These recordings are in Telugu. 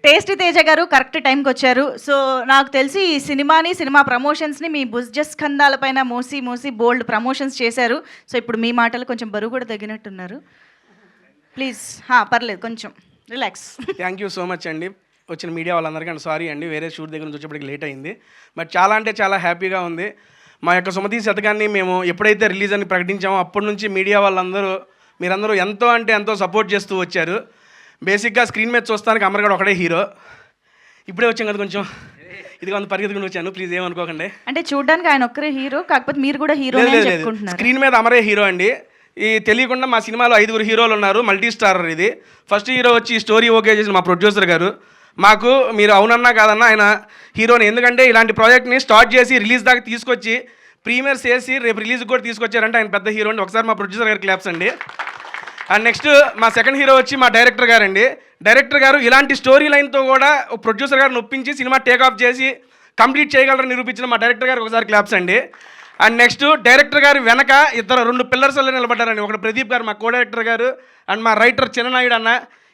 టేస్టీ తేజ గారు కరెక్ట్ టైంకి వచ్చారు. సో నాకు తెలిసి ఈ సినిమా ప్రమోషన్స్ని మీ భుజస్కంధాలపైన మోసి మోసి బోల్డ్ ప్రమోషన్స్ చేశారు. సో ఇప్పుడు మీ మాటలు కొంచెం బరువు కూడా తగ్గినట్టున్నారు. ప్లీజ్ పర్లేదు, కొంచెం relax. Thank you so much అండి వచ్చిన మీడియా వాళ్ళందరికీ. అండ్ సారీ అండి, వేరే షూట్ దగ్గర నుంచి వచ్చేప్పటికి లేట్ అయింది. బట్ చాలా అంటే చాలా హ్యాపీగా ఉంది. మా యొక్క సుమతి శతకాన్ని మేము ఎప్పుడైతే రిలీజ్ అని ప్రకటించామో అప్పటి నుంచి మీడియా వాళ్ళందరూ మీరందరూ ఎంతో అంటే ఎంతో సపోర్ట్ చేస్తూ వచ్చారు. బేసిక్గా స్క్రీన్ మీద చూస్తానికి అమర్గాడు ఒకడే హీరో. ఇప్పుడే వచ్చాం కదా, కొంచెం ఇది కొంత పరిగెత్తుకుని వచ్చాను, ప్లీజ్ ఏమనుకోకండి. అంటే చూడడానికి ఆయన ఒక్కరే హీరో, కాకపోతే మీరు కూడా హీరో. స్క్రీన్ మీద అమరే హీరో అండి. ఈ తెలియకుండా మా సినిమాలో 5 హీరోలు ఉన్నారు, మల్టీ స్టారర్ ఇది. ఫస్ట్ హీరో వచ్చి స్టోరీ ఓకే చేసిన మా ప్రొడ్యూసర్ గారు. మాకు మీరు అవునన్నా కాదన్నా ఆయన హీరోని, ఎందుకంటే ఇలాంటి ప్రాజెక్ట్ని స్టార్ట్ చేసి రిలీజ్ దాకా తీసుకొచ్చి ప్రీమియర్స్ చేసి రేపు రిలీజ్కి కూడా తీసుకొచ్చారంటే ఆయన పెద్ద హీరో అండి. ఒకసారి మా ప్రొడ్యూసర్ గారు క్లాప్స్ అండి. అండ్ నెక్స్ట్ మా సెకండ్ హీరో వచ్చి మా డైరెక్టర్ గారు అండి. డైరెక్టర్ గారు ఇలాంటి స్టోరీ లైన్తో కూడా ప్రొడ్యూసర్ గారిని ఒప్పించి సినిమా టేక్ ఆఫ్ చేసి కంప్లీట్ చేయగలరని నిరూపించిన మా డైరెక్టర్ గారు ఒకసారి క్లాప్స్ అండి. అండ్ నెక్స్ట్ డైరెక్టర్ గారు వెనక 2 పిల్లర్స్లో నిలబడ్డారండి. ఒకటి ప్రదీప్ గారు మా కో డైరెక్టర్ గారు, అండ్ మా రైటర్ చిన్ననాయుడు అన్న.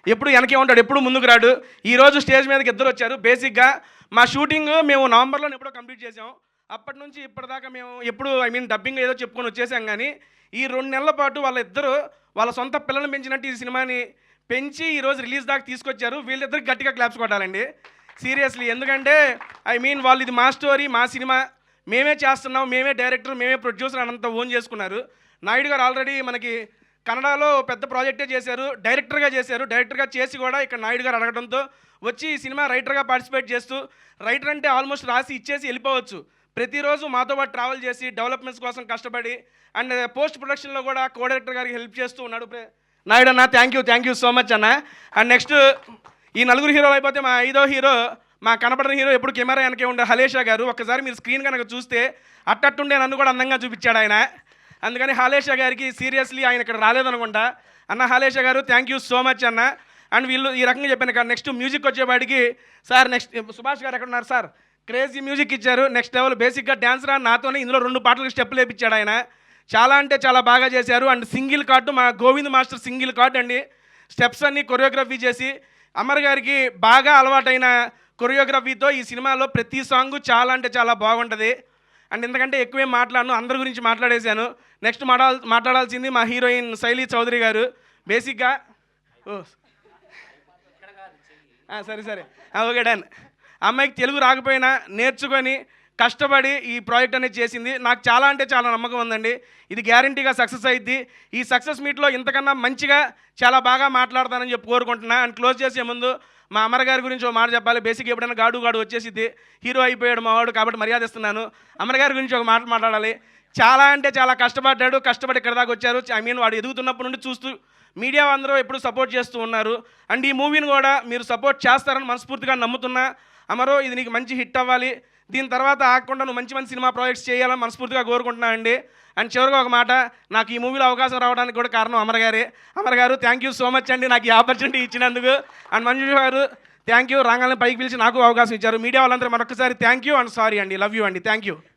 ఎప్పుడు వెనకే ఉంటాడు, ఎప్పుడు ముందుకు రాడు. ఈరోజు స్టేజ్ మీదకి 2 వచ్చారు. బేసిక్గా మా షూటింగ్ మేము నవంబర్లో ఎప్పుడో కంప్లీట్ చేసాం. అప్పటి నుంచి ఇప్పటిదాకా మేము ఎప్పుడు డబ్బింగ్ ఏదో చెప్పుకొని వచ్చేసాం. కానీ ఈ 2 నెలల పాటు వాళ్ళిద్దరూ వాళ్ళ సొంత పిల్లల్ని పెంచినట్టు ఈ సినిమాని పెంచి ఈరోజు రిలీజ్ దాకా తీసుకొచ్చారు. వీళ్ళిద్దరికి గట్టిగా క్లాప్స్ కొట్టాలండి సీరియస్లీ. ఎందుకంటే వాళ్ళు ఇది మా స్టోరీ, మా సినిమా, మేమే చేస్తున్నాం, మేమే డైరెక్టర్, మేమే ప్రొడ్యూసర్ అనంత ఓన్ చేసుకున్నారు. నాయుడు గారు ఆల్రెడీ మనకి కన్నడలో పెద్ద ప్రాజెక్టే చేశారు, డైరెక్టర్గా చేశారు. డైరెక్టర్గా చేసి కూడా ఇక్కడ నాయుడు గారు అడగడంతో వచ్చి ఈ సినిమా రైటర్గా పార్టిసిపేట్ చేస్తూ, రైటర్ అంటే ఆల్మోస్ట్ రాసి ఇచ్చేసి వెళ్ళిపోవచ్చు, ప్రతిరోజు మాతో పాటు ట్రావెల్ చేసి డెవలప్మెంట్స్ కోసం కష్టపడి అండ్ పోస్ట్ ప్రొడక్షన్లో కూడా కో డైరెక్టర్ గారికి హెల్ప్ చేస్తూ ఉన్నాడు నాయుడు అన్న. థ్యాంక్ యూ సో మచ్ అన్న. అండ్ నెక్స్ట్ ఈ 4 హీరోలు అయిపోతే మా 5వ హీరో, మా కనపడిన హీరో, ఎప్పుడు కెమెరా వెనకే ఉండే హలేషా గారు. ఒక్కసారి మీరు స్క్రీన్ కనుక చూస్తే అట్టట్టుండే నన్ను కూడా అందంగా చూపించాడు ఆయన. అందుకని హాలేషా గారికి సీరియస్లీ ఆయన ఇక్కడ రాలేదనుకుంటా. అన్న హాలేషా గారు థ్యాంక్ యూ సో మచ్ అన్న. అండ్ వీళ్ళు ఈ రకంగా చెప్పాను కదా. నెక్స్ట్ మ్యూజిక్ వచ్చేవాడికి సార్, నెక్స్ట్ సుభాష్ గారు ఎక్కడ ఉన్నారు సార్, క్రేజీ మ్యూజిక్ ఇచ్చారు, నెక్స్ట్ లెవెల్. బేసిక్గా డ్యాన్స్ రా నాతోనే ఇందులో 2 పాటలకు స్టెప్పులు వేయించాడు ఆయన. చాలా అంటే చాలా బాగా చేశారు. అండ్ సింగిల్ కార్డు మా గోవింద్ మాస్టర్ సింగిల్ కార్డు అండి. స్టెప్స్ అన్నీ కొరియోగ్రఫీ చేసి అమర్ గారికి బాగా అలవాటైన కొరియోగ్రఫీతో ఈ సినిమాలో ప్రతి సాంగ్ చాలా అంటే చాలా బాగుంటుంది. అండ్ ఎందుకంటే ఎక్కువేం మాట్లాడను, అందరి గురించి మాట్లాడేశాను. నెక్స్ట్ మాట్లాడాల్సింది మా హీరోయిన్ శైలి చౌదరి గారు. బేసిక్గా సరే ఓకే డన్. అమ్మాయికి తెలుగు రాకపోయినా నేర్చుకొని కష్టపడి ఈ ప్రాజెక్ట్ అనేది చేసింది. నాకు చాలా అంటే చాలా నమ్మకం ఉందండి, ఇది గ్యారంటీగా సక్సెస్ అయ్యిద్ది. ఈ సక్సెస్ మీట్లో ఇంతకన్నా మంచిగా చాలా బాగా మాట్లాడతానని చెప్పి కోరుకుంటున్నా. అండ్ క్లోజ్ చేసే ముందు మా అమర్ గారి గురించి ఒక మాట చెప్పాలి. బేసిక్ ఎప్పుడైనా గాడు వచ్చేసిద్ది, హీరో అయిపోయాడు మావాడు కాబట్టి మర్యాద ఇస్తున్నాను. అమర్ గారి గురించి ఒక మాట మాట్లాడాలి. చాలా అంటే చాలా కష్టపడి ఇక్కడ దాకా వచ్చారు. వాడు ఎదుగుతున్నప్పటి నుండి చూస్తూ మీడియా అందరూ ఎప్పుడు సపోర్ట్ చేస్తూ ఉన్నారు. అండ్ ఈ మూవీని కూడా మీరు సపోర్ట్ చేస్తారని మనస్ఫూర్తిగా నమ్ముతున్నా. అమరో ఇది నీకు మంచి హిట్ అవ్వాలి, దీని తర్వాత ఆగకుండా నువ్వు మంచి సినిమా ప్రాజెక్ట్స్ చేయాలని మనస్ఫూర్తిగా కోరుకుంటున్నా అండి. అండ్ చివరిగా ఒక మాట, నాకు ఈ మూవీలో అవకాశం రావడానికి కూడా కారణం అమర్ గారే. అమర్ గారు థ్యాంక్ యూ సో మచ్ అండి నాకు ఈ ఆపర్చునిటీ ఇచ్చినందుకు. అండ్ మంజు గారు థ్యాంక్ యూ, రాగానే పైకి పిలిచి నాకు అవకాశం ఇచ్చారు. మీడియా వాళ్ళందరూ మరొకసారి థ్యాంక్ యూ అండ్ సారీ అండి, లవ్ యూ అండి, థ్యాంక్ యూ.